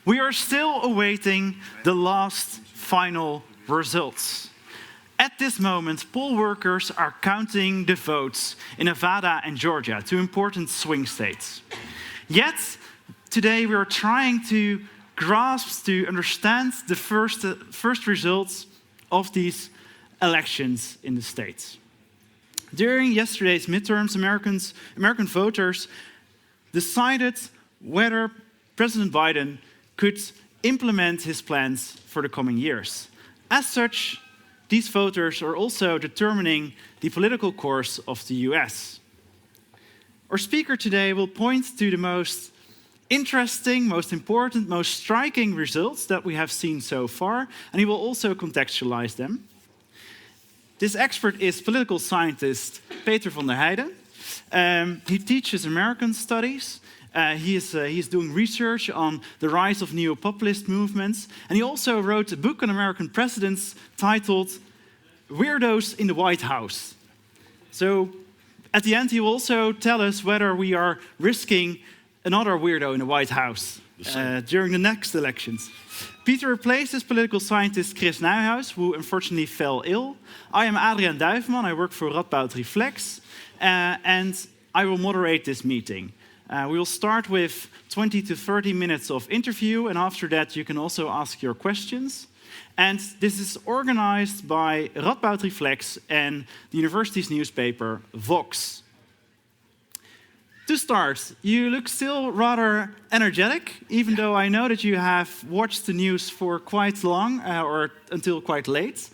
We are still awaiting the last final results. At this moment, poll workers are counting the votes in Nevada and Georgia, two important swing states. Yet, today we are trying to grasp, to understand the first results of these elections in the states. During yesterday's midterms, American voters decided whether President Biden could implement his plans for the coming years. As such, these voters are also determining the political course of the US. Our speaker today will point to the most interesting, most important, most striking results that we have seen so far, and he will also contextualize them. This expert is political scientist Peter van der Heiden. He teaches American studies. He is doing research on the rise of neo-populist movements. And he also wrote a book on American presidents titled Weirdos in the White House. So at the end, he will also tell us whether we are risking another weirdo in the White House during the next elections. Peter replaces political scientist Chris Nijhuis, who unfortunately fell ill. I am Adriaan Duiveman. I work for Radboud Reflects, and I will moderate this meeting. We will start with 20 to 30 minutes of interview, and after that you can also ask your questions. And this is organized by Radboud Reflects and the university's newspaper, Vox. To start, you look still rather energetic, even though I know that you have watched the news for quite long, or until quite late.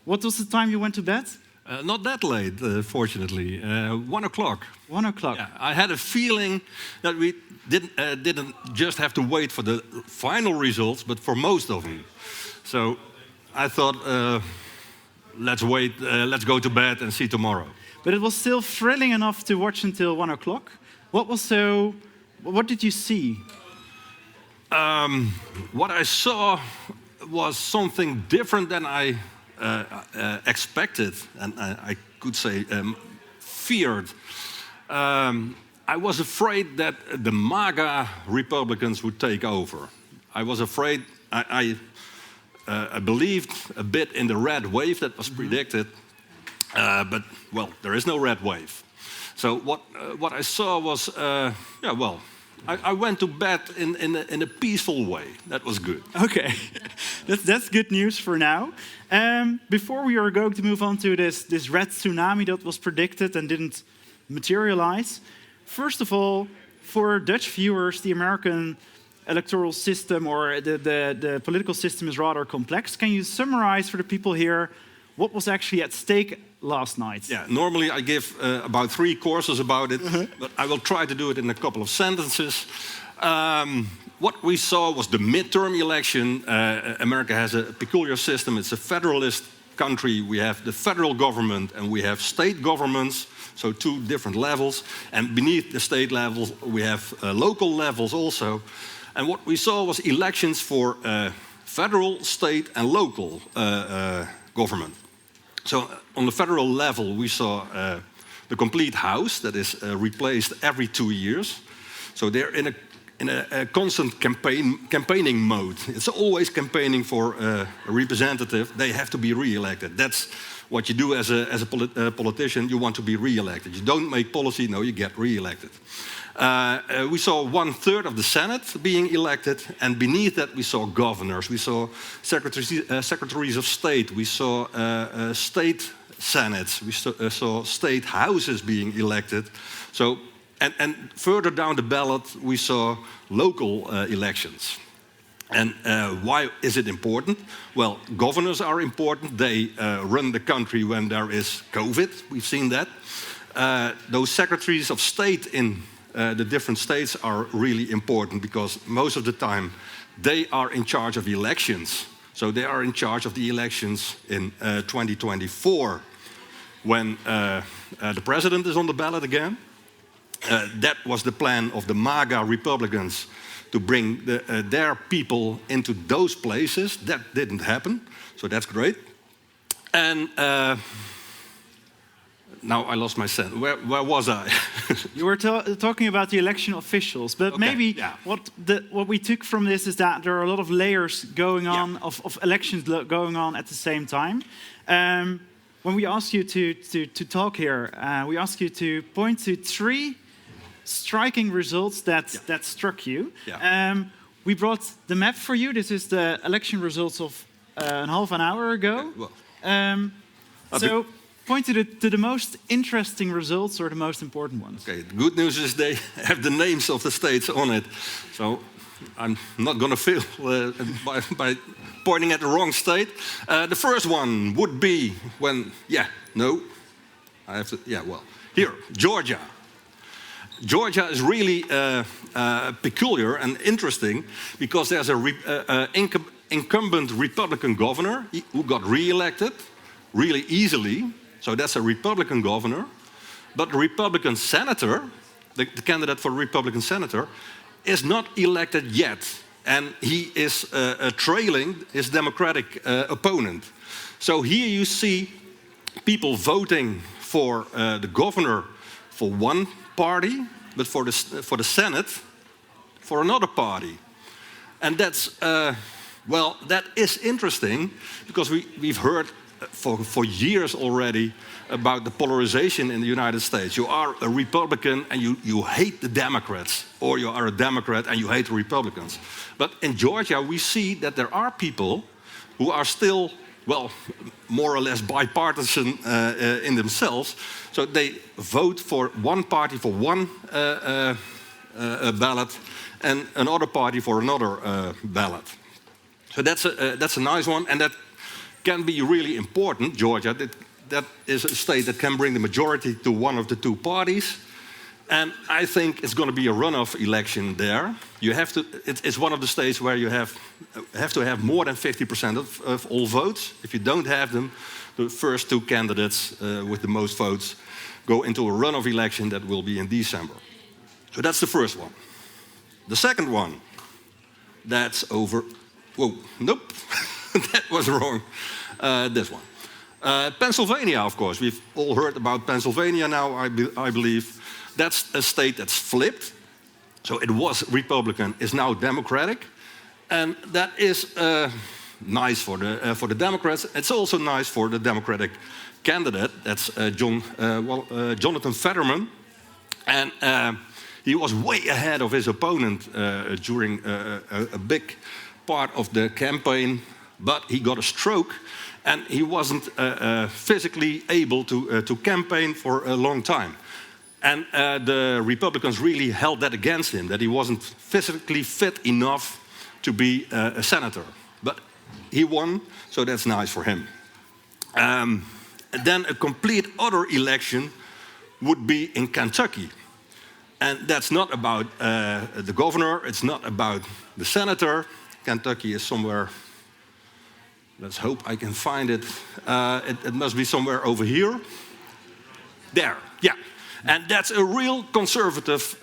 What was the time you went to bed? Not that late, fortunately. 1 o'clock. 1 o'clock. Yeah, I had a feeling that we didn't just have to wait for the final results, but for most of them. So I thought, let's wait, let's go to bed and see tomorrow. But it was still thrilling enough to watch until 1 o'clock. What did you see? What I saw was something different than I expected, and I could say feared. I was afraid that the MAGA Republicans would take over. I was afraid, I believed a bit in the red wave that was predicted, but, well, there is no red wave. So what I saw was, I went to bed in a peaceful way. That was good. Okay, that's good news for now. Before we are going to move on to this red tsunami that was predicted and didn't materialize, first of all, for Dutch viewers, the American electoral system or the political system is rather complex. Can you summarize for the people here what was actually at stake last night? Yeah, normally I give about 3 courses about it, but I will try to do it in a couple of sentences. What we saw was the midterm election. America has a peculiar system. It's a federalist country. We have the federal government and we have state governments, so 2 different levels. And beneath the state levels, we have local levels also. And what we saw was elections for federal, state, and local government. So on the federal level, we saw the complete House that is replaced every 2 years. So they're in a constant campaigning mode. It's always campaigning for a representative. They have to be re-elected. That's what you do as a politician. You want to be re-elected. You don't make policy, no, you get re-elected. We saw 1/3 of the Senate being elected, and beneath that we saw governors, we saw secretaries of state, we saw state senates, we saw state houses being elected. So, and further down the ballot, we saw local elections. And why is it important? Well, governors are important. They run the country when there is COVID. We've seen that. Those secretaries of state in the different states are really important because most of the time they are in charge of elections. So they are in charge of the elections in 2024 when the president is on the ballot again. That was the plan of the MAGA Republicans to bring their people into those places. That didn't happen, so that's great. And now I lost my sense. Where was I? You were talking about the election officials, but Okay, maybe yeah. what we took from this is that there are a lot of layers going on, of elections going on at the same time. When we asked you to talk here, we asked you to point to 3 striking results that struck you. Yeah. We brought the map for you. This is the election results of half an hour ago. Well, So point to the most interesting results or the most important ones. okay, the good news is they have the names of the states on it. So I'm not going to fail by pointing at the wrong state. The first one would be when, I have to, here, Georgia. Georgia is really peculiar and interesting because there's a incumbent Republican governor who got re-elected really easily. So that's a Republican governor. But the Republican senator, the candidate for Republican senator, is not elected yet. And he is trailing his Democratic opponent. So here you see people voting for the governor for one party, but for the Senate, for another party. And that's, that is interesting, because we've heard for years already about the polarization in the United States. You are a Republican and you hate the Democrats, or you are a Democrat and you hate the Republicans. But in Georgia, we see that there are people who are still, more or less bipartisan in themselves. So they vote for one party for one ballot and another party for another ballot. So that's a nice one, and that can be really important. Georgia, that is a state that can bring the majority to one of the 2 parties. And I think it's going to be a runoff election there. You have to. It's one of the states where you have to have more than 50% of all votes. If you don't have them, the first 2 candidates with the most votes go into a runoff election that will be in December. So that's the first one. The second one, that's over. Whoa, nope, that was wrong. This one. Pennsylvania, of course. We've all heard about Pennsylvania now, I believe. That's a state that's flipped. So it was Republican, is now Democratic. And that is nice for the Democrats. It's also nice for the Democratic candidate. That's Jonathan Fetterman. And he was way ahead of his opponent during a big part of the campaign. But he got a stroke, and he wasn't physically able to campaign for a long time. And the Republicans really held that against him, that he wasn't physically fit enough to be a senator. But he won, so that's nice for him. And then a complete other election would be in Kentucky. And that's not about the governor, it's not about the senator. Kentucky is somewhere. Let's hope I can find it. It must be somewhere over here. There, yeah. And that's a real conservative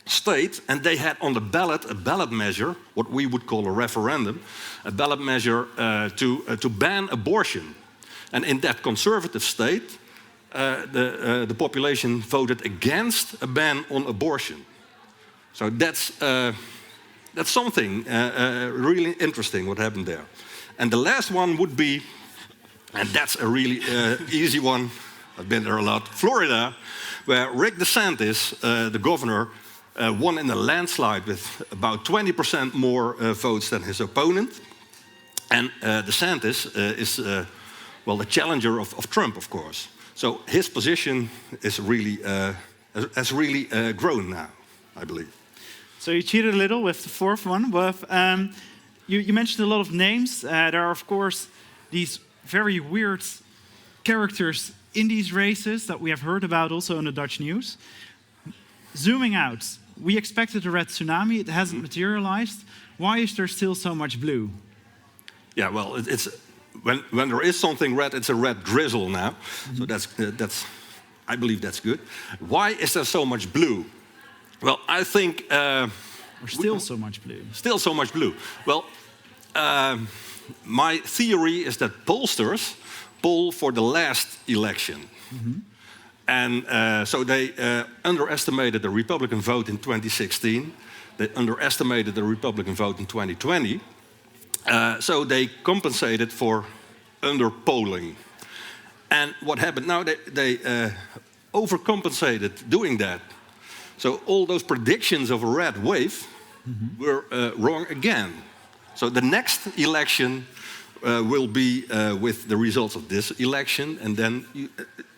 state. And they had on the ballot a ballot measure, what we would call a referendum, a ballot measure to ban abortion. And in that conservative state, the population voted against a ban on abortion. So that's something really interesting what happened there. And the last one would be, and that's a really easy one, I've been there a lot, Florida, where Rick DeSantis, the governor, won in a landslide with about 20% more votes than his opponent. And DeSantis is, the challenger of Trump, of course. So his position is really, has really grown now, I believe. So you cheated a little with the fourth one. But, you mentioned a lot of names. There are, of course, these very weird characters in these races that we have heard about also in the Dutch news. Zooming out, we expected a red tsunami. It hasn't materialized. Why is there still so much blue? Yeah, well, it's when there is something red, it's a red drizzle now. So that's I believe that's good. Why is there so much blue? Well, I think still so much blue. Still so much blue. Well, my theory is that pollsters poll for the last election. And so they underestimated the Republican vote in 2016. They underestimated the Republican vote in 2020. So they compensated for underpolling. And what happened now, they overcompensated doing that. So all those predictions of a red wave were wrong again. So the next election will be with the results of this election, and then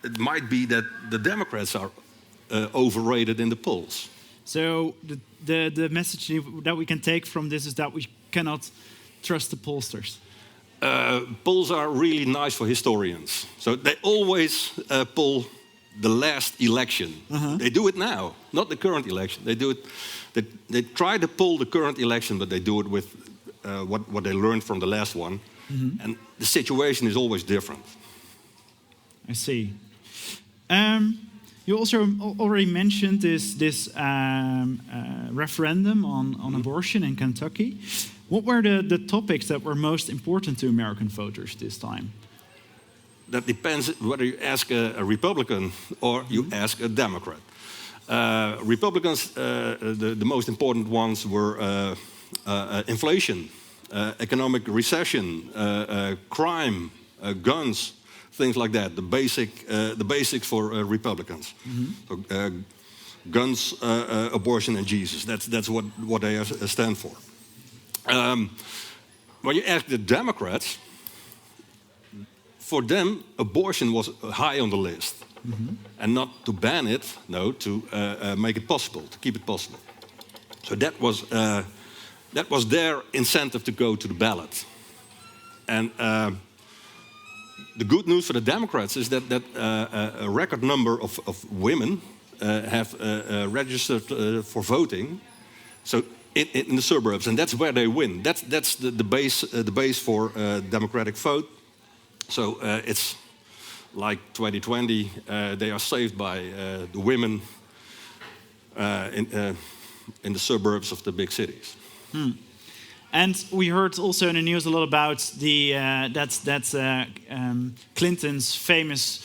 it might be that the Democrats are overrated in the polls. So the message that we can take from this is that we cannot trust the pollsters. Polls are really nice for historians. So they always poll the last election. They do it now, not the current election. They do it. They try to poll the current election, but they do it with what they learned from the last one. And the situation is always different. I see. You also already mentioned this referendum on abortion in Kentucky. What were the topics that were most important to American voters this time? That depends whether you ask a Republican or you ask a Democrat. Republicans, the most important ones were inflation, economic recession, crime, guns, things like that. The basics for Republicans. So, guns, abortion, and Jesus. That's what they stand for. When you ask the Democrats, for them, abortion was high on the list. And not to ban it, no, to make it possible, to keep it possible. So that was their incentive to go to the ballot. And the good news for the Democrats is that a record number of women have registered for voting. So in the suburbs, and that's where they win. That's the base for Democratic vote. So it's like 2020. They are saved by the women in the suburbs of the big cities. And we heard also in the news a lot about Clinton's famous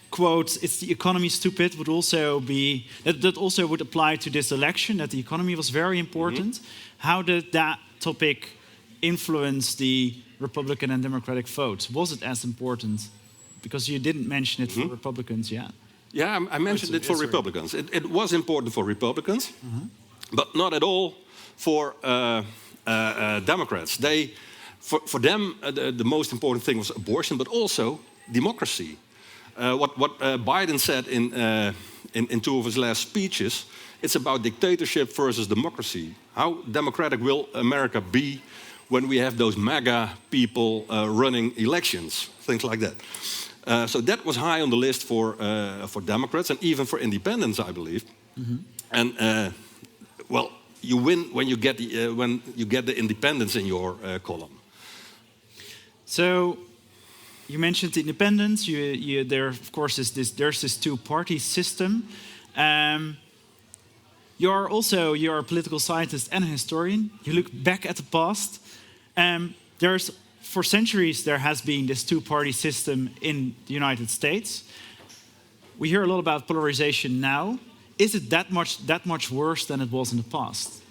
quote, "It's the economy, stupid," would also be that also would apply to this election. That the economy was very important. How did that topic influence the Republican and Democratic votes? Was it as important? Because you didn't mention it for Republicans yet. Yeah, I mentioned it for Republicans. It was important for Republicans, but not at all for Democrats. For them, the most important thing was abortion, but also democracy. What Biden said in two of his last speeches, it's about dictatorship versus democracy. How democratic will America be when we have those MAGA people running elections, things like that. So that was high on the list for Democrats and even for independents, I believe. And well, you win when you get the independents in your column. So you mentioned the independents. There, of course, there's this two-party system. You're a political scientist and a historian. You look back at the past. For centuries, there has been this two-party system in the United States. We hear a lot about polarization now. Is it that much worse than it was in the past?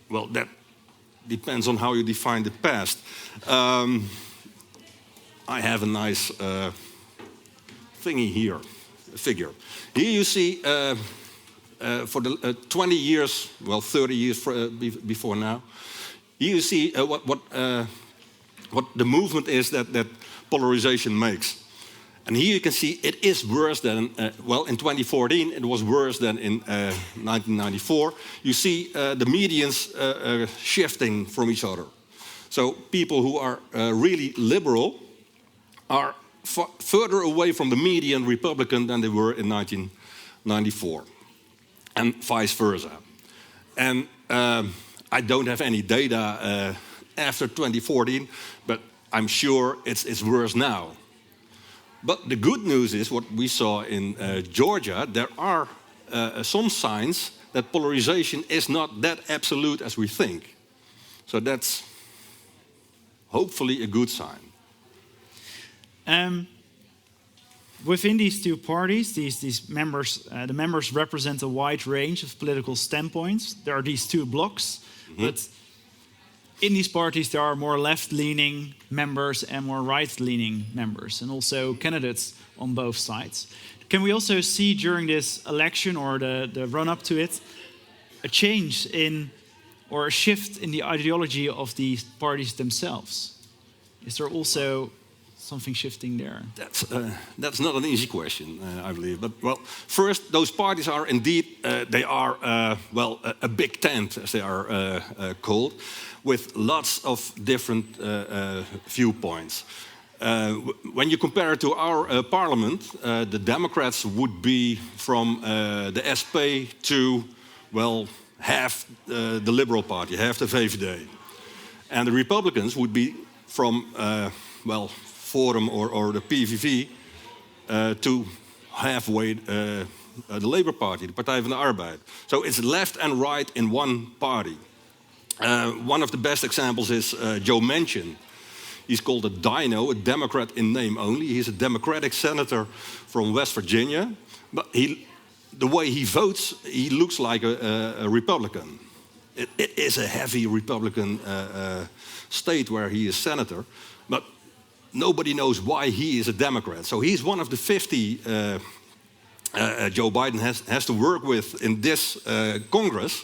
Well, that depends on how you define the past. I have a nice thingy here, a figure. Here you see for the 20 years, well, 30 years before now. Here you see what the movement is that polarization makes. And here you can see it is worse than, well, in 2014 it was worse than in 1994. You see the medians shifting from each other. So people who are really liberal are further away from the median Republican than they were in 1994. And vice versa. And I don't have any data after 2014, but I'm sure it's worse now. But the good news is what we saw in Georgia. There are some signs that polarization is not that absolute as we think. So that's hopefully a good sign. within these two parties, these members, the members represent a wide range of political standpoints. There are these two blocks, but in these parties there are more left-leaning members and more right-leaning members, and also candidates on both sides. Can we also see during this election or the run-up to it a change in or a shift in the ideology of these parties themselves? Is there also something shifting there? That's not an easy question, I believe. But well, first, those parties are indeed they are a big tent, as they are called, with lots of different viewpoints. When you compare it to our parliament, the Democrats would be from the SP to, well, half the Liberal Party, half the VVD. And the Republicans would be from, well, Forum or the PVV to halfway the Labour Party, the Partij van de Arbeid. So it's left and right in one party. One of the best examples is Joe Manchin. He's called a Dino, a Democrat in name only. He's a Democratic senator from West Virginia. But the way he votes, he looks like a Republican. It is a heavy Republican state where he is senator. But nobody knows why he is a Democrat. So he's one of the 50 Joe Biden has to work with in this Congress.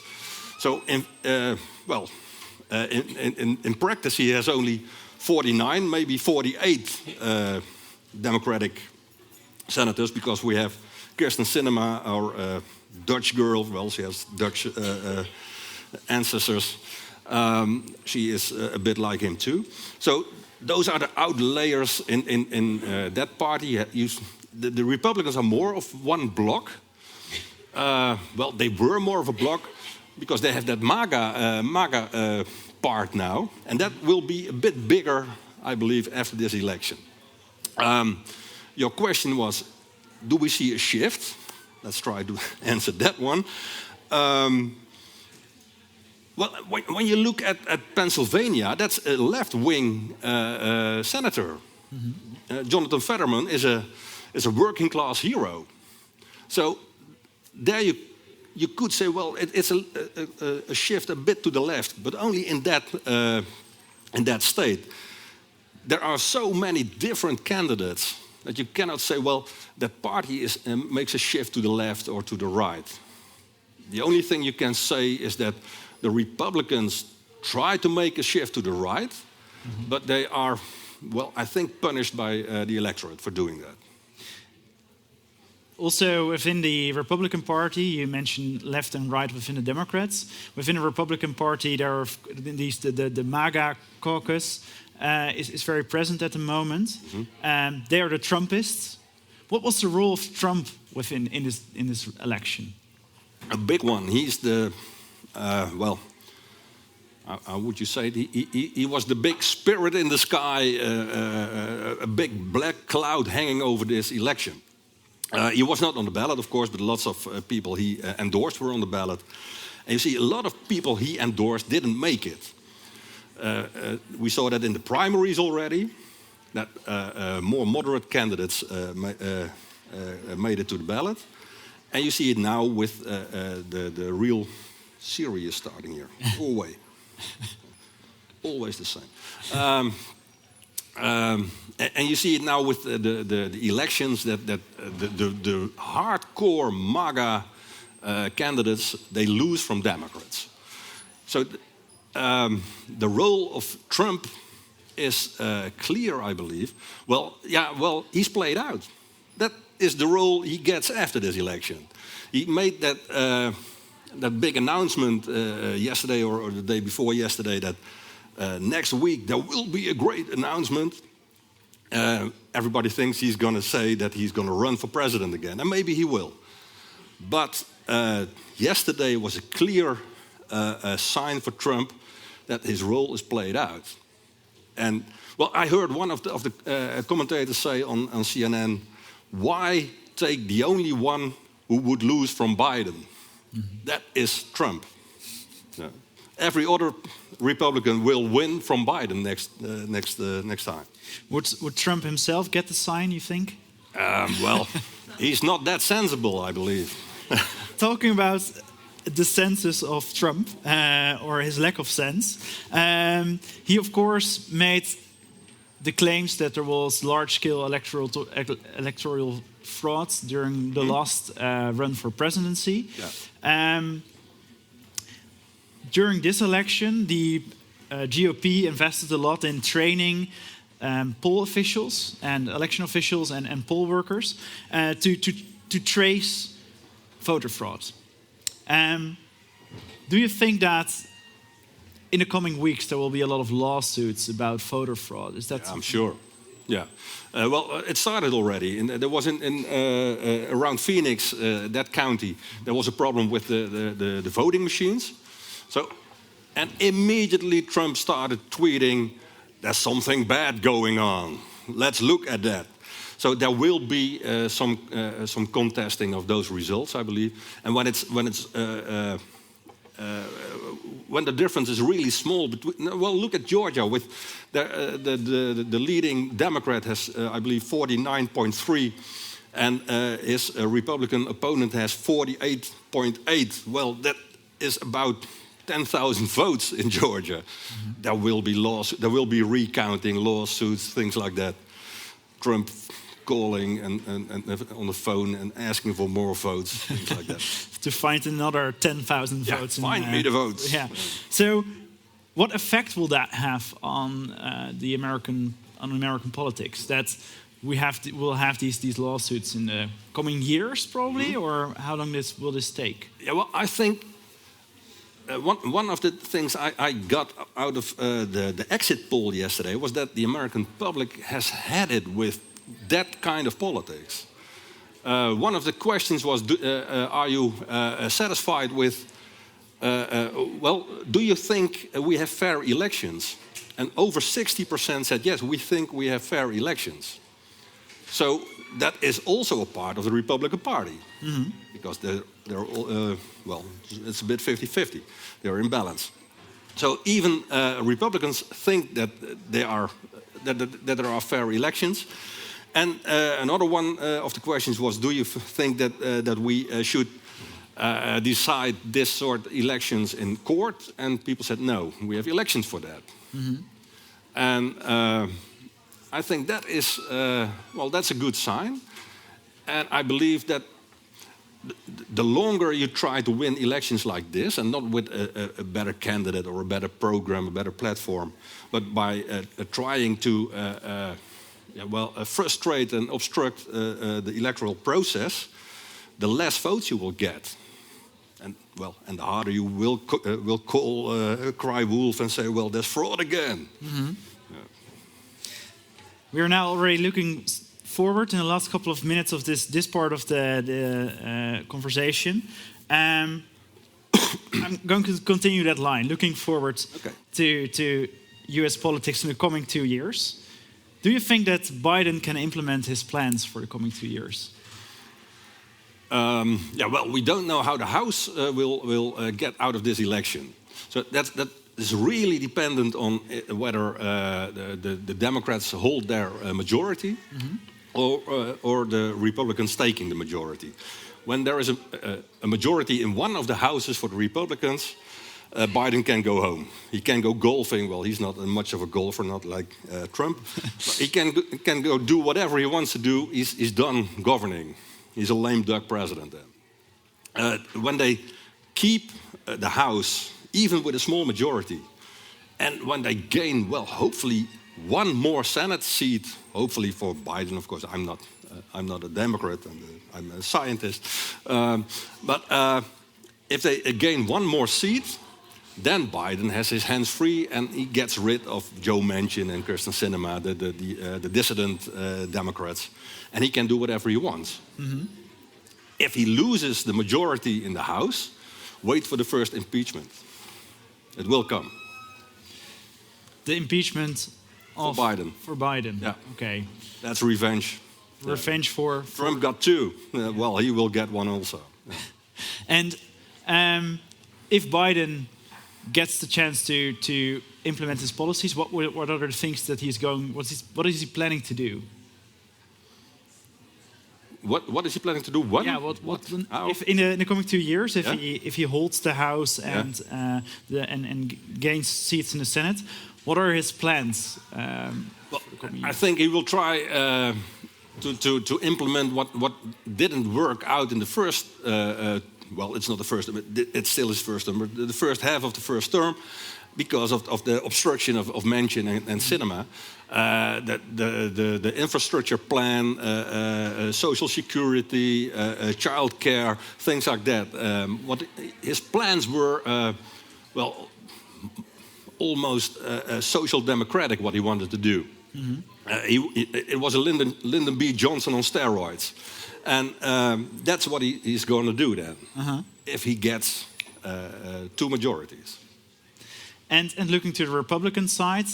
So in practice, he has only 49, maybe 48 Democratic senators, because we have Kirsten Sinema, our Dutch girl. Well, she has Dutch ancestors. She is a bit like him too. So those are the outliers in that party. The Republicans are more of one bloc. Well, they were more of a bloc because they have that MAGA part now, and that will be a bit bigger, I believe, after this election. Your question was, do we see a shift? Let's try to answer that one. Well, when you look at Pennsylvania, that's a left-wing senator. Jonathan Fetterman is a working-class hero. So there you could say, well, it's a shift a bit to the left, but only in that state. There are so many different candidates that you cannot say, well, that party makes a shift to the left or to the right. The only thing you can say is that the Republicans try to make a shift to the right, but they are, well, I think, punished by the electorate for doing that. Also, within the Republican Party, you mentioned left and right within the Democrats. Within the Republican Party, there are the MAGA caucus is very present at the moment. They are the Trumpists. What was the role of Trump in this election? A big one. He's the well, how would you say it? He was the big spirit in the sky, a big black cloud hanging over this election. He was not on the ballot, of course, but lots of people he endorsed were on the ballot. And you see, a lot of people he endorsed didn't make it. We saw that in the primaries already, that more moderate candidates made it to the ballot. And you see it now with the real serious starting here. Always. Always the same. And you see it now with the elections that the hardcore MAGA candidates, they lose from Democrats. So the role of Trump is clear, I believe. Well, he's played out. That is the role he gets after this election. He made that big announcement yesterday or the day before yesterday that next week there will be a great announcement. Everybody thinks he's going to say that he's going to run for president again, and maybe he will. But yesterday was a clear sign for Trump that his role is played out. And well, I heard one of the commentators say on CNN, why take the only one who would lose from Biden? That is Trump. Yeah. Every other Republican will win from Biden next time. Would Trump himself get the sign, you think? Well, he's not that sensible, I believe. Talking about the senses of Trump, or his lack of sense, he of course made the claims that there was large-scale electoral fraud during the last run for presidency. Yeah. During this election, the GOP invested a lot in training poll officials and election officials and poll workers to trace voter fraud. Do you think that in the coming weeks there will be a lot of lawsuits about voter fraud? Is that? Yeah, I'm sure. Yeah. Well, it started already. There was around Phoenix, that county, there was a problem with the voting machines. So, and immediately Trump started tweeting, "There's something bad going on. Let's look at that." So there will be some contesting of those results, I believe. And when the difference is really small between, well, look at Georgia with the leading Democrat has, I believe, 49.3, and his Republican opponent has 48.8. Well, that is about 10,000 votes in Georgia. Mm-hmm. There will be recounting, lawsuits, things like that. Trump calling and on the phone and asking for more votes, things like that. To find another 10,000 votes. Find me the votes. Yeah. So, what effect will that have on American politics? That we'll have these lawsuits in the coming years, probably, or how long will this take? Yeah. Well, I think. One of the things I got out of the exit poll yesterday was that the American public has had it with that kind of politics. One of the questions was, are you satisfied with, well, do you think we have fair elections? And over 60% said, yes, we think we have fair elections. So that is also a part of the Republican Party. Mm-hmm. Because they're well, it's a bit 50-50. They're in balance. So even Republicans think that there are fair elections. And another one of the questions was, do you think that we should decide this sort of elections in court? And people said, no, we have elections for that. Mm-hmm. And I think that is, well, that's a good sign. And I believe that the longer you try to win elections like this, and not with a better candidate or a better program, a better platform, but by trying to frustrate and obstruct the electoral process, the less votes you will get. And the harder you will cry wolf and say, well, there's fraud again. Mm-hmm. Yeah. We are now already looking forward in the last couple of minutes of this part of the conversation. I'm going to continue that line, looking forward to US politics in the coming 2 years. Do you think that Biden can implement his plans for the coming 2 years? Well, we don't know how the House will get out of this election. So that is really dependent on whether the Democrats hold their majority, mm-hmm. or the Republicans taking the majority. When there is a majority in one of the houses for the Republicans, Biden can go home. He can go golfing. Well, he's not much of a golfer, not like Trump. But he can go do whatever he wants to do. He's done governing. He's a lame duck president then. When they keep the House, even with a small majority, and when they gain, well, hopefully one more Senate seat, hopefully for Biden, of course, I'm not a Democrat, I'm a scientist. But if they gain one more seat, then Biden has his hands free and he gets rid of Joe Manchin and Kyrsten Sinema, the dissident Democrats, and he can do whatever he wants. Mm-hmm. If he loses the majority in the House, wait for the first impeachment. It will come. The impeachment for Biden. For Biden. Yeah. Okay. That's revenge. Revenge for Trump got two. Well, he will get one also. Yeah. And if Biden gets the chance to implement his policies, what are the things that he's going? What is he planning to do? What is he planning to do? What? Yeah, what How? if in the coming 2 years, Yeah. if he holds the House and and gains seats in the Senate, what are his plans? Well, I think he will try to implement what didn't work out in the first. Well, it's not the first. It's still his first term, but the first half of the first term, because of the obstruction of Manchin and Sinema. The infrastructure plan, social security, childcare, things like that. What his plans were, well, almost social democratic. What he wanted to do. It was a Lyndon B. Johnson on steroids, and that's what he's going to do then, if he gets 2 majorities. And looking to the Republican side,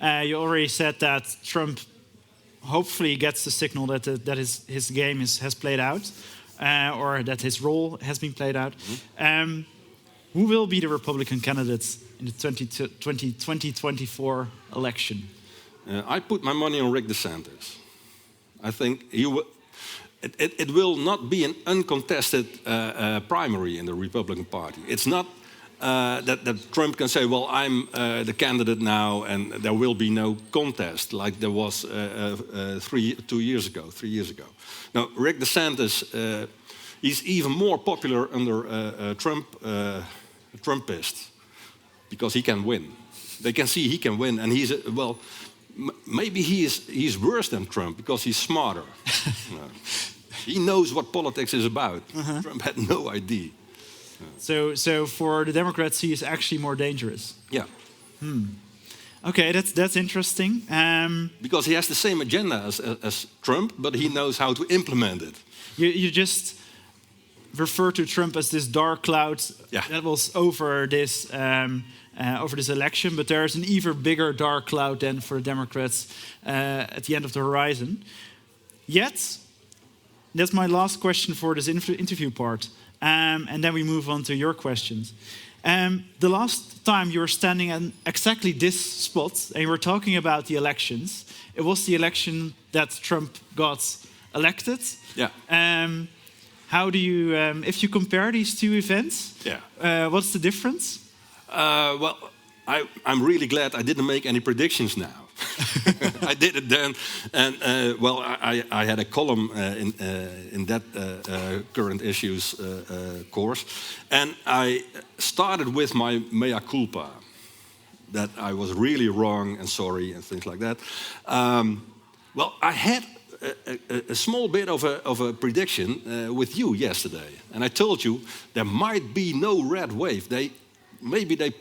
you already said that Trump hopefully gets the signal that his game has played out, or that his role has been played out. Who will be the Republican candidates in the 2024 election? I put my money on Rick DeSantis. I think it will not be an uncontested primary in the Republican Party. It's not that Trump can say, well, I'm the candidate now and there will be no contest like there was 3 years ago. Now, Rick DeSantis, he's even more popular under Trumpists because he can win. They can see he can win, and maybe he's worse than Trump because he's smarter. He knows what politics is about. Trump had no idea. So for the Democrats, he is actually more dangerous. Yeah. Okay, that's interesting. Because he has the same agenda as Trump, but he knows how to implement it. You just refer to Trump as this dark cloud that was over this election, but there's an even bigger dark cloud than for the Democrats at the end of the horizon. Yet, that's my last question for this interview part. And then we move on to your questions. The last time you were standing in exactly this spot and you were talking about the elections, it was the election that Trump got elected. Yeah. How do you, if you compare these 2 events, what's the difference? Well, I'm really glad I didn't make any predictions now. I did it then, and well, I had a column in that current issues course, and I started with my mea culpa, that I was really wrong and sorry and things like that. Well, I had a small bit of a prediction with you yesterday, and I told you there might be no red wave. Maybe they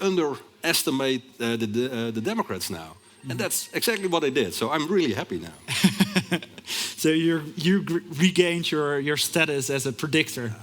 underestimate the Democrats now. And that's exactly what they did. So I'm really happy now. So you regained your status as a predictor.